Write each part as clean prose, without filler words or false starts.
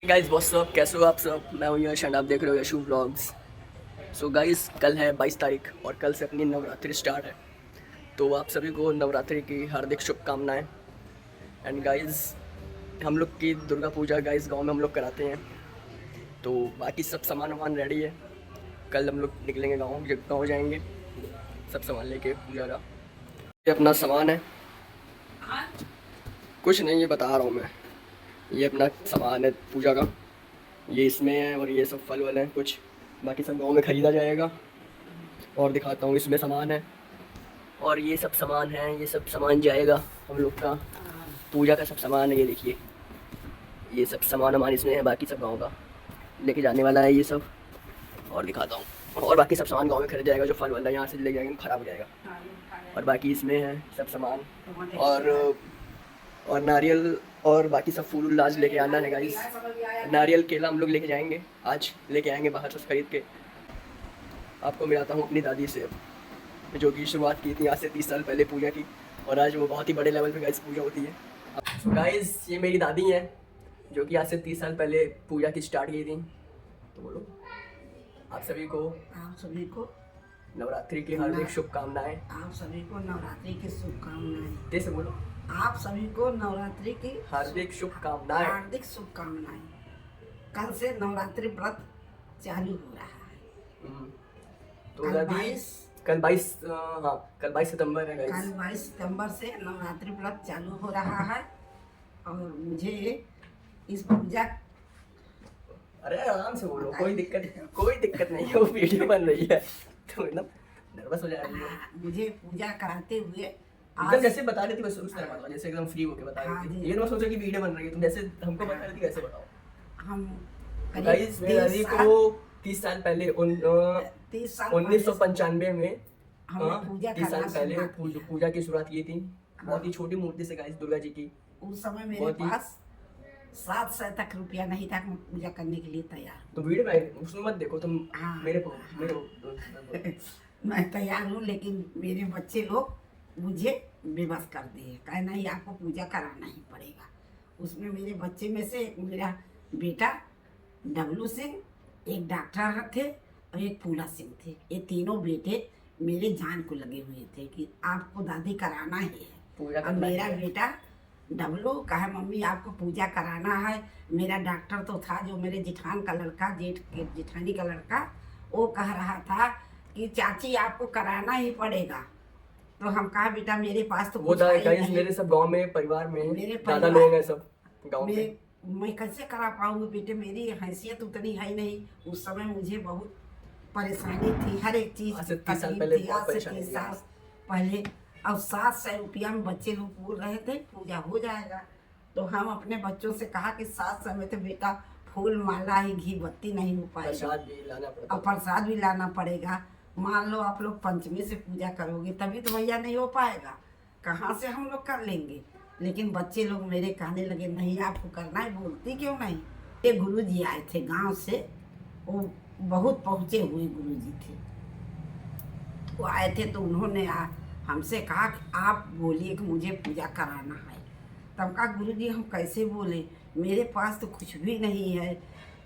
Guys what's up, कैसे हो आप सब। मैं हूं यश एंड आप देख रहे हो यशु व्लॉग्स। सो गाइस कल है 22 तारीख और कल से अपनी नवरात्रि स्टार्ट है। तो आप सभी को नवरात्रि की हार्दिक शुभकामनाएं। एंड गाइस हम लोग की दुर्गा पूजा गाइस गांव में हम लोग कराते हैं। तो बाकी सब सामान वामान रेडी है। कल हम लोग निकलेंगे गाँव जाएंगे सब सामान लेके पूजा का। ये अपना सामान है, कुछ नहीं ये बता रहा हूँ मैं। ये अपना सामान है पूजा का, ये इसमें है और ये सब फल वल हैं कुछ। बाकी सब गांव में ख़रीदा जाएगा। और दिखाता हूँ, इसमें सामान है और ये सब सामान है, ये सब सामान जाएगा हम लोग का पूजा का सब सामान है। ये देखिए ये सब सामान हमारे इसमें है, बाकी सब गांव का लेके जाने वाला है ये सब। और दिखाता हूँ, और बाकी सब सामान गांव में खरीद जाएगा। जो फल वाला यहाँ से ले जाएंगे ख़राब हो जाएगा। और बाकी इसमें है सब सामान और नारियल और बाकी सब फूल आज लेके आना है गाइस। नारियल केला हम लोग लेके जाएंगे, आज लेके आएंगे बाहर से खरीद के। आपको मिलाता हूँ अपनी दादी से, जो कि शुरुआत की थी आज से 30 साल पहले पूजा की, और आज वो बहुत ही बड़े लेवल पे गाइस पूजा होती है। तो गाइस ये मेरी दादी हैं, जो कि आज से 30 साल पहले पूजा की स्टार्ट की थी। तो बोलो आप सभी को नवरात्रि की हार्दिक शुभकामनाएं। आप सभी को नवरात्रि की शुभकामनाएं। कैसे बोलो? आप सभी को नवरात्रि की हार्दिक शुभकामनाएं। हार्दिक शुभकामनाएं। कल से नवरात्रि व्रत चालू हो रहा है। तो कल दादी 22 कल 22 हाँ कल 22 सितंबर है गाइस। कल 22 सितंबर से नवरात्रि व्रत चालू हो रहा है और मुझे इस पूजा, अरे आराम से बोलो, कोई दिक्कत नहीं है। वो वीडियो बन रही है तो मतलब नर्वस हो जाएगी। मुझे पूजा कराते हुए एकदम जैसे बता रही थी बस उस तरह बताओ, जैसे एकदम फ्री होके बता रही थी। ये मत सोचो कि वीडियो बन रही है, तुम जैसे हमको बता रही थी वैसे बताओ। हम गाइस मेरी दादी को 30 साल पहले 1995 में पूजा 30 साल पहले पूजा की शुरुआत की थी। बहुत ही छोटी मूर्ति से गाइस, दुर्गा जी की। उस समय मेरे पास 700 तक रुपया नहीं था, मैं पूजा करने के लिए तैयार। तो वीडियो में उसमें मत देखो तुम। हाँ, मेरे मैं तैयार हूँ, लेकिन मेरे बच्चे लोग मुझे बेबस कर दिए, कहे नहीं आपको पूजा कराना ही पड़ेगा। उसमें मेरे बच्चे में से एक मेरा बेटा डब्लू सिंह, एक डॉक्टर थे और एक फूला सिंह थे। ये तीनों बेटे मेरे जान को लगे हुए थे कि आपको दादी कराना ही है पूजा। और मेरा बेटा डब्लू कहा मम्मी आपको पूजा कराना है। मेरा डॉक्टर तो था जो मेरे जिठान का लड़का, जिठानी का लड़का, वो कह रहा था कि चाची आपको कराना ही पड़ेगा। तो हम कहा बेटा मेरे पास तो कुछ नहीं। मेरे सब गांव में परिवार में मेरे ज्यादा लोग हैं सब गांव में। मैं कैसे करा पाऊंगी बेटे, मेरी हैसियत उतनी है नहीं। उस समय मुझे बहुत परेशानी थी, हर एक चीज आज से 30 साल पहले पहले। और 700 रुपया में बच्चे लोग बोल रहे थे पूजा हो जाएगा। तो हम अपने बच्चों से कहा कि 700 में तो बेटा फूल माला ही, घी बत्ती नहीं हो पाएगा और प्रसाद भी लाना पड़ेगा। मान लो आप लोग पंचमी से पूजा करोगे तभी तो भैया नहीं हो पाएगा, कहाँ से हम लोग कर लेंगे। लेकिन बच्चे लोग मेरे कहने लगे नहीं आपको करना है, बोलती क्यों नहीं। ये गुरुजी आए थे गांव से, वो बहुत पहुँचे हुए गुरुजी थे। वो आए थे तो उन्होंने हमसे कहा कि आप बोलिए कि मुझे पूजा कराना है। तब कहा गुरुजी हम कैसे बोले, मेरे पास तो कुछ भी नहीं है।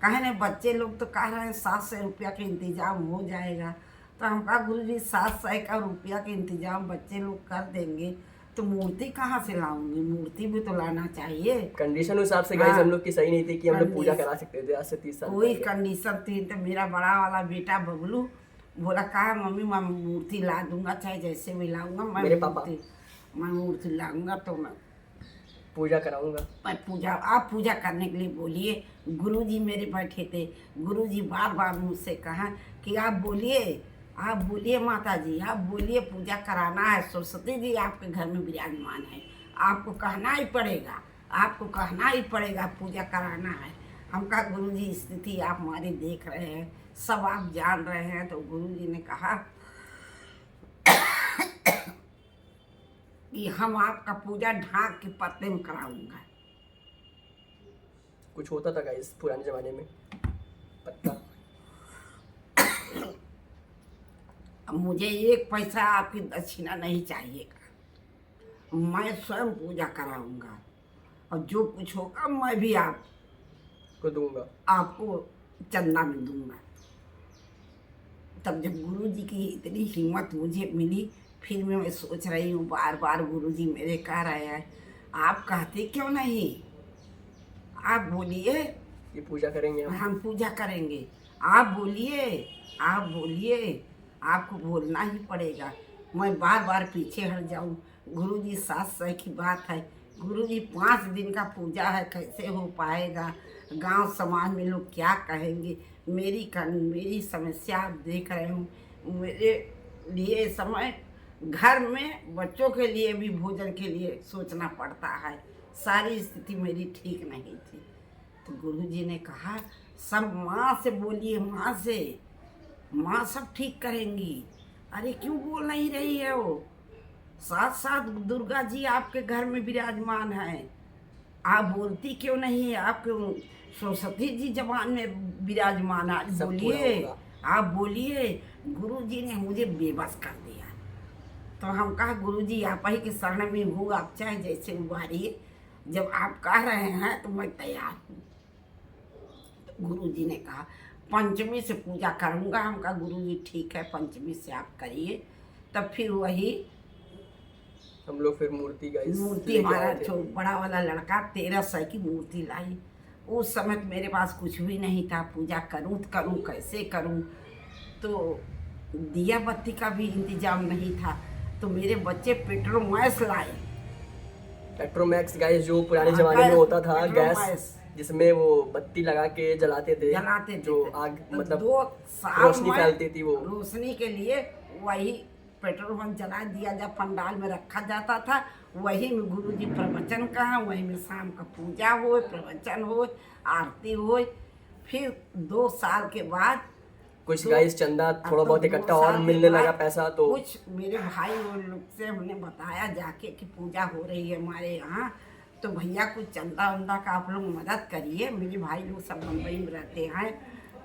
कहे नहीं बच्चे लोग तो कह रहे हैं 700 रुपया का इंतजाम हो जाएगा। तो हम कहा गुरुजी 700 का रुपया का इंतजाम बच्चे लोग कर देंगे तो मूर्ति कहाँ से लाऊंगी, मूर्ति भी तो लाना चाहिए। कंडीशन हिसाब से गाइस हम लोग की सही नहीं थी कि हम लोग पूजा करा सकते थे आज से 30 साल कोई कंडीशन थी। तो मेरा बड़ा वाला बेटा बबलू बोला कहा मम्मी मैं मूर्ति ला दूंगा, चाहे जैसे भी लाऊंगा मैं मूर्ति लाऊंगा तो मैं पूजा कराऊंगा। पर आप पूजा करने के लिए बोलिए। गुरुजी मेरे बैठे थे, गुरुजी बार बार मुझसे कहा कि आप बोलिए माता जी, आप बोलिए पूजा कराना है। सरस्वती जी आपके घर में विराजमान है, आपको कहना ही पड़ेगा पूजा कराना है। हम कहा गुरुजी स्थिति आप हमारी देख रहे हैं, सब आप जान रहे हैं। तो गुरुजी ने कहा कि हम आपका पूजा ढाक के पत्ते में कराऊंगा। कुछ होता था गाइस पुराने जमाने में पत्ता। मुझे 1 पैसा आपकी दक्षिणा नहीं चाहिएगा, मैं स्वयं पूजा कराऊंगा और जो कुछ होगा मैं भी को दूंगा, आपको चंदा में दूंगा। तब जब गुरुजी की इतनी हिम्मत मुझे मिली, फिर मैं सोच रही हूँ बार बार गुरुजी मेरे कह रहे हैं आप कहते क्यों नहीं, आप बोलिए, ये पूजा करेंगे हम पूजा करेंगे, आप बोलिए, आप बोलिए, आपको बोलना ही पड़ेगा। मैं बार बार पीछे हट जाऊं, गुरुजी 700 की बात है, गुरुजी 5 दिन का पूजा है, कैसे हो पाएगा, गांव समाज में लोग क्या कहेंगे, मेरी समस्या आप देख रहे हो, मेरे लिए समय घर में बच्चों के लिए भी भोजन के लिए सोचना पड़ता है, सारी स्थिति मेरी ठीक नहीं थी। तो गुरुजी ने कहा सब माँ से बोलिए, माँ से, माँ सब ठीक करेंगी। अरे क्यों बोल नहीं रही है वो, साथ साथ दुर्गा जी आपके घर में विराजमान है, आप बोलती क्यों नहीं है, आपके सरस्वती जी जबान में विराजमान है, बोलिए, आप बोलिए। गुरुजी ने मुझे बेबस कर दिया। तो हम कहा गुरुजी आप ही के शरण में हूँ, आप चाहे जैसे उबारिए, जब आप कह रहे हैं तो मैं तैयार हूँ। गुरुजी ने कहा पंचमी से पूजा करूँगा। हम कहा गुरुजी ठीक है, पंचमी से आप करिए। तब फिर वही हम लोग फिर मूर्ति हमारा बड़ा वाला लड़का 1300 की मूर्ति लाई। उस समय मेरे पास कुछ भी नहीं था, पूजा करूँ तो करूँ कैसे करूँ, तो दिया बत्ती का भी इंतजाम नहीं था। तो मेरे बच्चे पेट्रोमैक्स लाए, पेट्रोमैक्स गाइस जो पुराने जमाने में होता था गैस, जिसमें वो बत्ती लगा के जलाते थे जो आग मतलब 2 साल रोशनी फैलती थी, वो रोशनी के लिए वही पेट्रोल पंप जला दिया, जब पंडाल में रखा जाता था वही में गुरुजी प्रवचन कहा, वही में शाम का पूजा हो, प्रवचन हो, आरती हो। फिर 2 साल के बाद कुछ गाइस चंदा थोड़ा बहुत इकट्ठा और मिलने लगा पैसा, तो कुछ मेरे भाई और लोग से हमने बताया जाके कि पूजा हो रही है हमारे यहाँ, तो भैया कुछ चंदा वंदा का आप लोग मदद करिए। मेरे भाई लोग सब बम्बई में रहते हैं,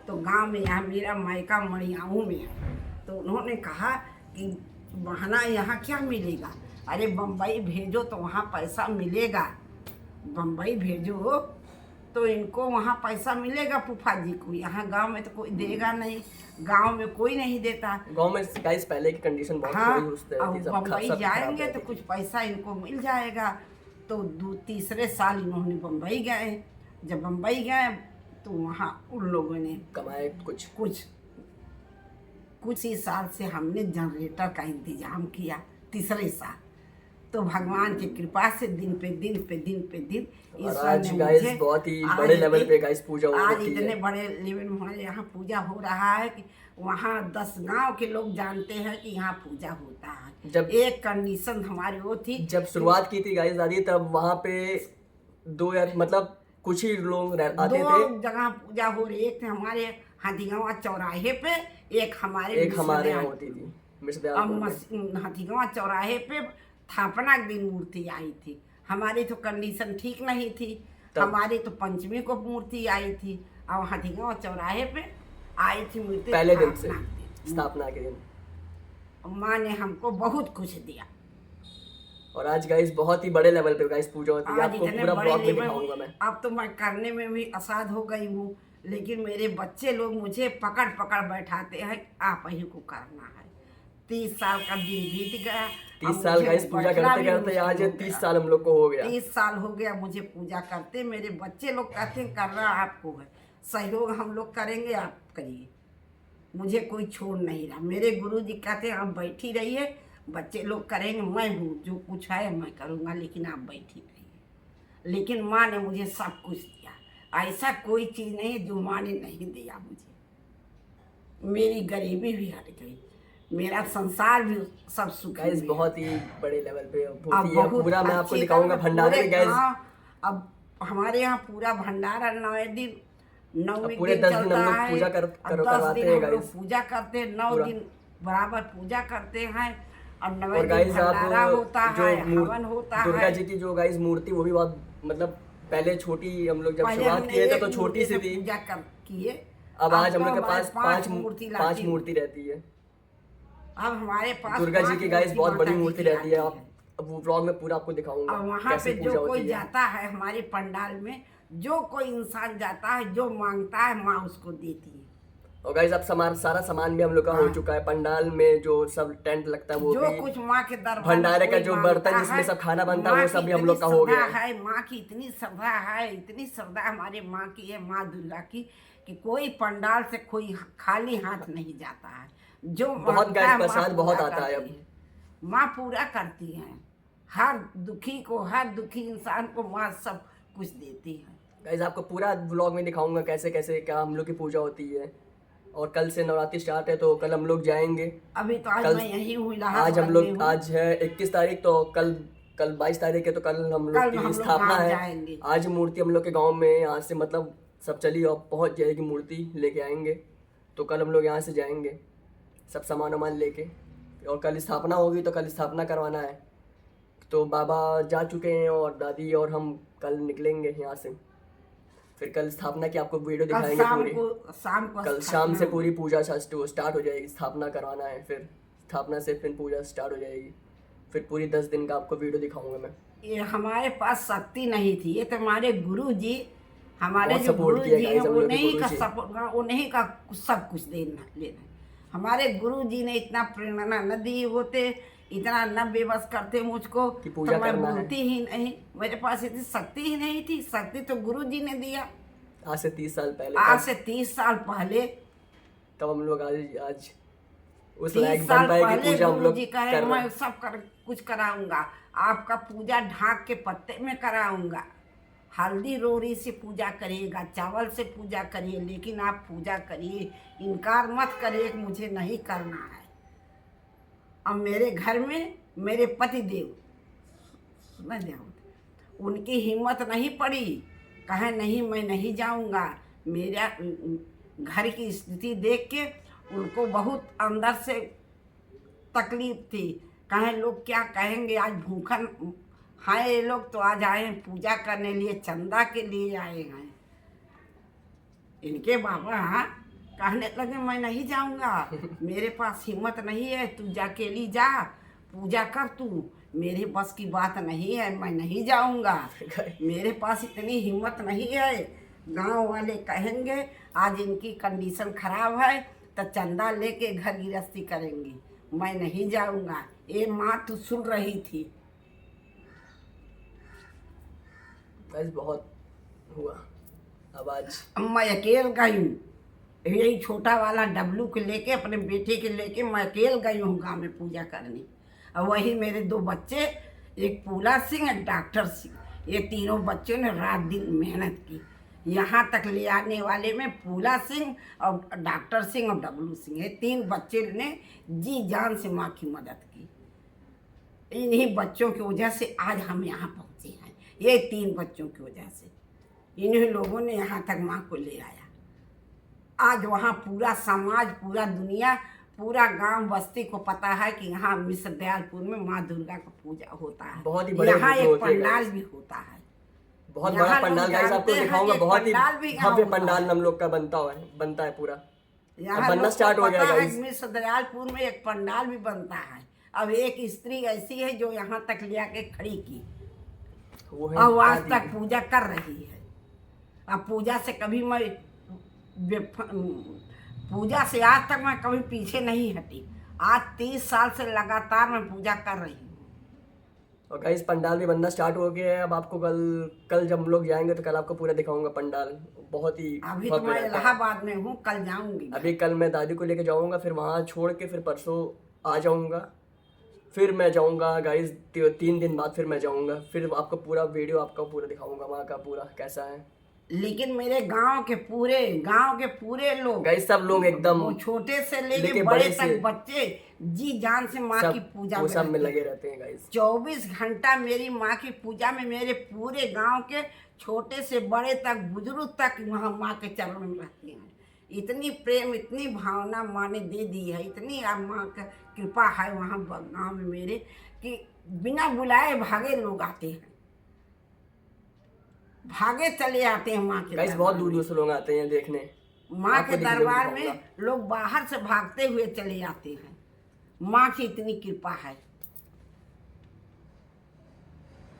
तो गांव में यहाँ मेरा मायका मड़ियाऊ में है, तो उन्होंने कहा कि बहाना यहाँ क्या मिलेगा, अरे बम्बई भेजो तो वहाँ पैसा मिलेगा, बम्बई भेजो तो इनको वहाँ पैसा मिलेगा फूफा जी को, यहाँ गांव में तो कोई देगा नहीं, गांव में कोई नहीं देता। गांव में गाइस पहले की कंडीशन बहुत हाँ, बम्बई जाएंगे तो कुछ पैसा इनको मिल जाएगा। तो 2-3 साल इन्होंने बम्बई गए। जब बम्बई गए तो वहाँ उन लोगों ने कमाए कुछ ही साल से हमने जनरेटर का इंतजाम किया, 3 साल। तो भगवान की कृपा से दिन पे दिन ईश्वर ने मुझे बहुत ही बड़े लेवल पे गाइस पूजा हो आज इतने बड़े लेवल में हमारे यहाँ पूजा हो रहा है कि वहाँ 10 गांव के लोग जानते हैं कि यहाँ पूजा होता है। जब एक कंडीशन हमारी वो थी, जब शुरुआत की थी गाइस दादी, तब वहाँ पे 2 या मतलब कुछ ही लोग आते थे। 2 जगह पूजा हो रही, एक थे हमारे हाथीगांव चौराहे पे, एक हमारे यहाँ होती थी हाथीगांव चौराहे पे स्थापना के दिन मूर्ति आई थी। हमारी तो कंडीशन ठीक नहीं थी, हमारी तो पंचमी को मूर्ति आई थी और हाथीगांव चौराहे पे आई थी मूर्ति पहले दिन से, स्थापना के दिन। माँ ने हमको बहुत कुछ दिया और आज गाइस बहुत ही बड़े लेवल पे गाइस पूजा होती है, आपको पूरा ब्लॉग में दिखाऊंगा मैं। अब तो मैं करने में भी असाध हो गई हूँ, लेकिन मेरे बच्चे लोग मुझे पकड़ पकड़ बैठाते हैं, आप ही को करना है। 30 साल का दिन बीत गया, 30 साल गाइस पूजा करते करते आज 30 साल हम लोग को हो गया। 30 साल हो गया मुझे पूजा करते। मेरे बच्चे लोग कहते हैं करना आपको है, सहयोग हम लोग करेंगे, आप करिए, मुझे कोई छोड़ नहीं रहा। मेरे गुरुजी कहते हैं आप बैठी रहिए, बच्चे लोग करेंगे, मैं हूँ जो कुछ है मैं करूँगा, लेकिन आप बैठी रहिए। लेकिन माँ ने मुझे सब कुछ दिया, ऐसा कोई चीज़ नहीं जो माँ ने नहीं दिया मुझे। मेरी गरीबी भी हट गई, मेरा संसार भी सब सुख गाइस बहुत ही बड़े लेवल पे होती है पूरा। मैं आपको दिखाऊंगा भंडारे में गाइस। अब हमारे यहाँ पूरा भंडारा 9 दिन, 9 पूरे 10 दिन हम लोग पूजा करवाते हैं गाइस। पूजा करते हैं 9 दिन बराबर पूजा करते हैं और 9 दिन गाइस भंडारा होता है, हवन होता है। दुर्गा जी की जो गाइस मूर्ति वो भी बहुत मतलब पहले छोटी, हम लोग जब शुरुआत किए थे तो छोटी सी थी, पूजा किए। अब आज हम लोग के पास 5 मूर्ति रहती है। अब हमारे पास दुर्गा जी की गाइस बहुत बड़ी मूर्ति रहती है। अब वो व्लॉग में पूरा आपको दिखाऊंगा। और वहाँ पे जो कोई जाता है हमारे पंडाल में जो कोई इंसान जाता है, जो मांगता है माँ उसको देती है। और गाइस अब सारा सामान भी हम लोग का हो चुका है। पंडाल में जो सब टेंट लगता है वो जो भी, कुछ माँ के दरबार भंडारे का कोई जो मांगता बर्तन जिसमें है, सब खाना बनता है माँ वो की सब भी हम इतनी लोग का हो गया श्रद्धा है, माँ की इतनी श्रद्धा है, इतनी श्रद्धा हमारे माँ की है, माँ दुर्गा की, कि कोई पंडाल से कोई खाली हाथ नहीं जाता है। जो बहुत मांगता गाइस है माँ प्रसाद बहुत पूरा आता है करती अब। है। माँ पूरा करती है, हर दुखी को, हर दुखी इंसान को माँ सब कुछ देती है। गाइस आपको पूरा व्लॉग में दिखाऊंगा कैसे कैसे क्या हम लोग की पूजा होती है। और कल से नवरात्रि स्टार्ट है तो कल हम लोग जाएंगे। अभी तो आज कल मैं यहीं हूँ, आज इलाहाबाद हम में लोग, हूँ। आज है 21 तारीख, तो कल कल 22 तारीख है, तो कल हम लोग कल की हम लोग स्थापना गाँव है। जाएंगे। आज मूर्ति हम लोग के गांव में यहाँ से मतलब सब चली और पहुंच जाएगी, मूर्ति लेके आएंगे। तो कल हम लोग यहाँ से जाएंगे सब सामान वामान लेके, और कल स्थापना होगी तो कल स्थापना करवाना है। तो बाबा जा चुके हैं और दादी और हम कल निकलेंगे यहाँ से। फिर कल स्थापना की आपको वीडियो कल दिखाएंगे पूरी। शाम को कल शाम से पूरी पूजा स्टार्ट हो जाएगी। स्थापना करवाना है, फिर स्थापना से फिर पूजा स्टार्ट हो जाएगी। फिर पूरी 10 दिन का आपको वीडियो दिखाऊंगा मैं। ये हमारे पास शक्ति नहीं थी, ये तो हमारे गुरु जी, हमारे बहुत जो सपोर्ट गुरु किया जी हैं गाइस हम लोग के उन्हीं गुरु का जी। सपोर्ट, उन्हीं का सब कुछ लेना। हमारे गुरु जी ने इतना प्रेरणा न दी होते, इतना न बेबस करते मुझको, कि पूजा तो मैं करना है। बोलती ही नहीं। मेरे पास इतनी शक्ति ही नहीं थी, शक्ति तो गुरु जी ने दिया। आज से 30 साल पहले, आज से 30 साल पहले, तब हम लोग आज उस 30 लायक साल बन पाए कि पहले पूजा हम गुरु लोग जी कहे कर रहे मैं हैं। सब कुछ कराऊंगा, आपका पूजा ढाक के पत्ते में कराऊंगा, हल्दी रोरी से पूजा करिएगा, चावल से पूजा करिए, लेकिन आप पूजा करिए, इनकार मत करिए कि मुझे नहीं करना है। अब मेरे घर में मेरे पति देव सुना देव, उनकी हिम्मत नहीं पड़ी, कहे नहीं मैं नहीं जाऊंगा। मेरा घर की स्थिति देख के उनको बहुत अंदर से तकलीफ थी, कहे लोग क्या कहेंगे, आज भूखन हैं ये लोग, तो आज आए हैं पूजा करने लिए, चंदा के लिए आए हैं। इनके बाबा कहने लगे मैं नहीं जाऊंगा, मेरे पास हिम्मत नहीं है, तू जा अकेली जा पूजा कर, तू मेरे बस की बात नहीं है, मैं नहीं जाऊंगा, मेरे पास इतनी हिम्मत नहीं है। गांव वाले कहेंगे आज इनकी कंडीशन खराब है तो चंदा लेके घर गृहस्थी करेंगी, मैं नहीं जाऊंगा। ये माँ तू सुन रही थी। गाइस बहुत हुआ। अब आज मैं अकेले गई हूँ, यही छोटा वाला डब्लू के लेके, अपने बेटे के लेके मैं अकेले गई हूँ गाँव में पूजा करने। और वही मेरे 2 बच्चे, एक पूला सिंह एक डॉक्टर सिंह, ये तीनों बच्चों ने रात दिन मेहनत की, यहाँ तक ले आने वाले में पूला सिंह और डॉक्टर सिंह और डब्लू सिंह, ये 3 बच्चे ने जी जान से माँ की मदद की। इन्हीं बच्चों की वजह से आज हम यहाँ पहुँचे हैं, ये 3 बच्चों की वजह से, इन्हीं लोगों ने यहाँ तक माँ को ले आया। आज वहाँ पूरा समाज, पूरा दुनिया, पूरा गांव बस्ती को पता है कि यहाँ मिश्र दयालपुर में माँ दुर्गा का पूजा होता है। बहुत ही बड़े यहाँ रूप में एक होती है पंडाल गाइस। भी होता है, बहुत यहाँ बड़ा लोग पंडाल गाइस आपको जानते हैं दिखाऊंगा। कि बहुत ही पंडाल भी यहाँ भव्य होता पंडाल है। हम लोग का बनता है पूरा। यहाँ अब बनना लोग स्टार्ट को हो गया पता है गाइस। कि मिश्र दयालपुर में एक पंडाल भी बनता है। अब एक स्त्री ऐसी है जो यहाँ तक ले आके खड़ी की वो है और आज दादी। तक पूजा कर रही है। अब पूजा से कभी मैं पूजा से आज तक मैं कभी पीछे नहीं हटी। आज 30 साल से लगातार मैं पूजा कर रही हूँ। और गाइस पंडाल भी बनना स्टार्ट हो गया है। अब आपको कल जब हम लोग जाएंगे तो कल आपको पूरा दिखाऊंगा पंडाल। बहुत ही अभी तो भव्य मैं रहता है। इलाहाबाद में हूँ, कल जाऊंगी। अभी कल मैं दादी को लेके जाऊंगा, फिर वहाँ छोड़ के फिर परसों आ जाऊंगा, फिर मैं जाऊंगा गाइस 3 दिन बाद फिर मैं जाऊंगा। फिर आपको पूरा वीडियो आपका पूरा दिखाऊंगा वहाँ का पूरा कैसा है। लेकिन मेरे गांव के पूरे लोग गाइस सब लोग एकदम वो छोटे से लेके लेके बड़े बड़े से तक बच्चे जी जान से माँ की पूजा वो सब में रहते लगे हैं। रहते हैं गाइस। 24 घंटा मेरी माँ की पूजा में मेरे पूरे गांव के छोटे से बड़े तक बुजुर्ग तक वहाँ माँ के चरण में रहते हैं। इतनी प्रेम, इतनी भावना माँ ने दे दी है, इतनी माँ का कृपा है वहाँ गाँव में मेरे, कि बिना बुलाए भागे लोग आते हैं, भागे चले आते हैं माँ के गाइस। दरबार बहुत में। दूर से लोग आते हैं देखने। माँ आपको के दिखने दरबार दिखाऊंगा। में लोग बाहर से भागते हुए चले आते हैं। माँ की इतनी कृपा है।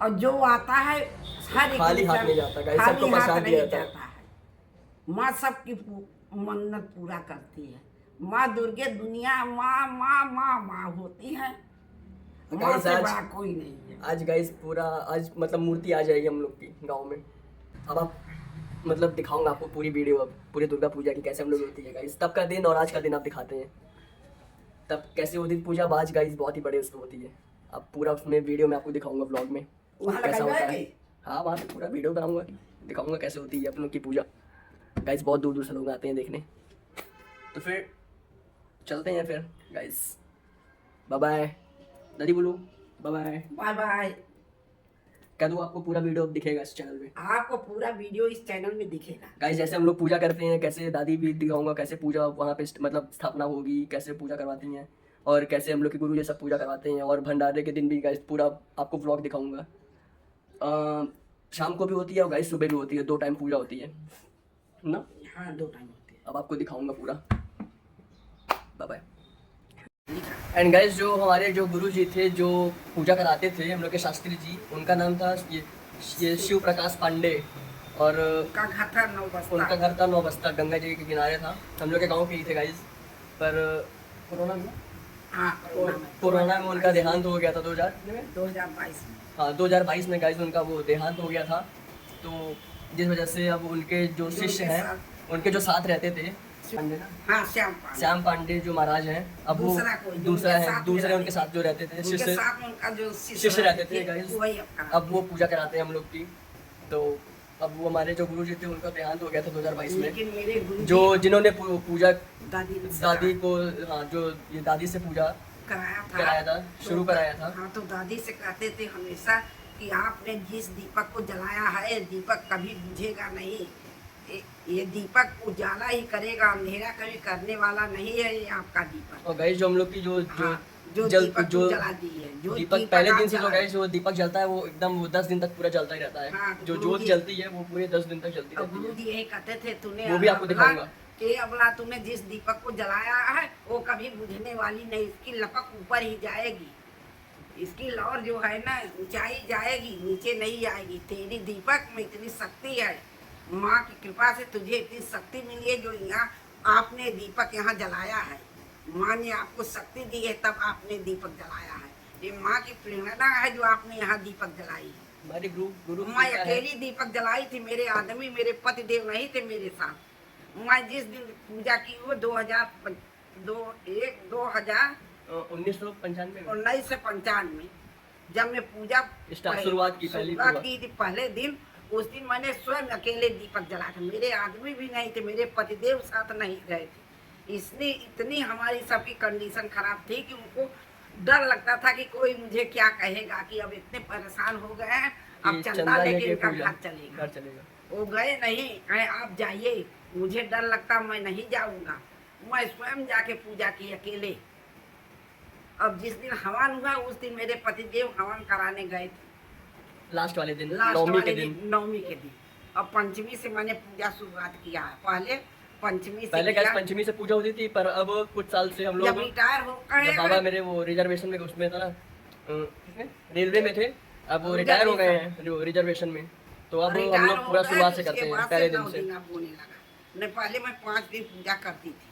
और जो आता है हर एक खाली हाथ इंसान नहीं जाता गाइस, खाली सबको हाथ प्रसाद नहीं दिया जाता है। जाता है। माँ सबकी मन्नत पूरा करती है। माँ दुर्गे दुनिया माँ माँ माँ माँ होती है। माँ गाइस से आज बड़ा कोई नहीं है। आज गाइस पूरा आज मतलब मूर्ति आ जाएगी हम लोग की गांव में। अब आप मतलब दिखाऊंगा आपको पूरी वीडियो, अब पूरी दुर्गा पूजा की कैसे हम लोग होती है गाइस, तब का दिन और आज का दिन आप दिखाते हैं तब कैसे होती है पूजा। आज गाइस बहुत ही बड़े उसमें होती है। अब पूरा उसमें वीडियो में आपको दिखाऊंगा ब्लॉग में वहाँ कैसा लगाई होता है है। हाँ वहाँ पे पूरा वीडियो बनाऊंगा, दिखाऊंगा कैसे होती है अपन लोग की पूजा। गाइस बहुत दूर दूर से लोग आते हैं देखने। तो फिर चलते हैं फिर गाइस, बाय बाय। दादी बोलो बाय बाय। Bye bye. कह दूँ आपको पूरा वीडियो अब दिखेगा इस चैनल में। आपको पूरा वीडियो इस चैनल में दिखेगा। गाइस जैसे हम लोग पूजा करते हैं कैसे दादी भी दिखाऊंगा, कैसे पूजा वहाँ पे मतलब स्थापना होगी, कैसे पूजा करवाती हैं और कैसे हम लोग के गुरु ये सब पूजा करवाते हैं। और भंडारे के दिन भी गाइस पूरा आपको व्लॉग दिखाऊंगा। शाम को भी होती है और गाइस सुबह भी होती है, 2 टाइम पूजा होती है ना। हाँ 2 टाइम होती है। अब आपको दिखाऊंगा पूरा। Bye bye. एंड गाइस जो हमारे जो गुरु जी थे जो पूजा कराते थे हम लोग के शास्त्री जी, उनका नाम था ये शिव प्रकाश पांडे। और उनका घर था 9 उनका बस्ता। घर था 9 बस्ता, गंगा जी के किनारे था। हम लोग के गांव के ही थे गाइस। पर कोरोना में हाँ कोरोना में उनका देहांत हो गया था 2022 में। हाँ 2022 में गाइस उनका वो देहांत हो गया था। तो जिस वजह से अब उनके जो शिष्य हैं, उनके जो साथ रहते थे पांडे ना, हाँ श्याम पांडे। श्याम पांडे जो महाराज हैं, अब वो दूसरा है, दूसरे उनके साथ जो रहते थे उनके शिष्य साथ में उनका जो शिष्य रहते थे गाइस, वही अब वो पूजा कराते हैं हम लोग की। तो अब वो हमारे जो गुरु जी थे उनका देहांत हो गया था 2022 में। लेकिन मेरे गुरु जो जिन्होंने पूजा दादी को, हाँ जो ये दादी से पूजा कराया था, शुरू कराया था। हाँ तो दादी से कहते थे हमेशा कि आपने जिस दीपक को जलाया है दीपक कभी बुझेगा नहीं। ये दीपक उजाला ही करेगा, अंधेरा कभी करने वाला नहीं है ये आपका दीपक। और गाइस जो हम लोग की जो जो दीपक जो जला दी है, जो दीपक पहले दिन से जो गाइस जो दीपक जलता है वो एकदम 10 दिन तक पूरा जलता ही रहता है। हाँ, जो जोत जलती है वो पूरे 10 दिन तक जलती रहती गुरु है। जी यही कहते थे तूने वो भी आपको दिखाऊंगा कि अबला तूने जिस दीपक को जलाया है वो कभी बुझने वाली नहीं, इसकी लपक ऊपर ही जाएगी, इसकी लौर जो है ना ऊंचाई जाएगी नीचे नहीं आएगी। तेरी दीपक में इतनी शक्ति है, माँ की कृपा से तुझे इतनी शक्ति मिली है। जो यहाँ आपने दीपक यहाँ जलाया है, माँ ने आपको शक्ति दी है तब आपने दीपक जलाया है। ये माँ की प्रेरणा है जो आपने यहाँ दीपक जलाई है। हमारे गुरु मैं अकेली दीपक जलाई थी, मेरे आदमी मेरे पति देव नहीं थे मेरे साथ। मैं जिस दिन पूजा की वो 1995 जब मैं पूजा शुरुआत की थी पहले दिन, उस दिन मैंने स्वयं अकेले दीपक जलाया था। मेरे आदमी भी नहीं थे, मेरे पतिदेव साथ नहीं गए थे। इसलिए इतनी हमारी सबकी कंडीशन खराब थी कि उनको डर लगता था कि कोई मुझे क्या कहेगा कि अब इतने परेशान हो गए हैं, अब चंदा लेके इनका घर चलेगा। वो गए नहीं, कहे आप जाइए, मुझे डर लगता मैं नहीं जाऊंगा। मैं स्वयं जाके पूजा की अकेले। अब जिस दिन हवन हुआ उस दिन मेरे पतिदेव हवन कराने गए थे, लास्ट वाले दिन, नवमी के दिन। अब पंचमी से मैंने पूजा शुरुआत किया है। पहले पंचमी से पूजा होती थी, पर अब कुछ साल से हम लोग जब रिटायर हो गए, बाबा मेरे वो रिजर्वेशन में उसमें था ना, रेलवे में थे, अब वो रिटायर हो गए हैं रिजर्वेशन में। तो अब हम लोग पूरा शुरुआत से करते हैं पहले दिन से। पहले मैं 5 दिन पूजा करती थी।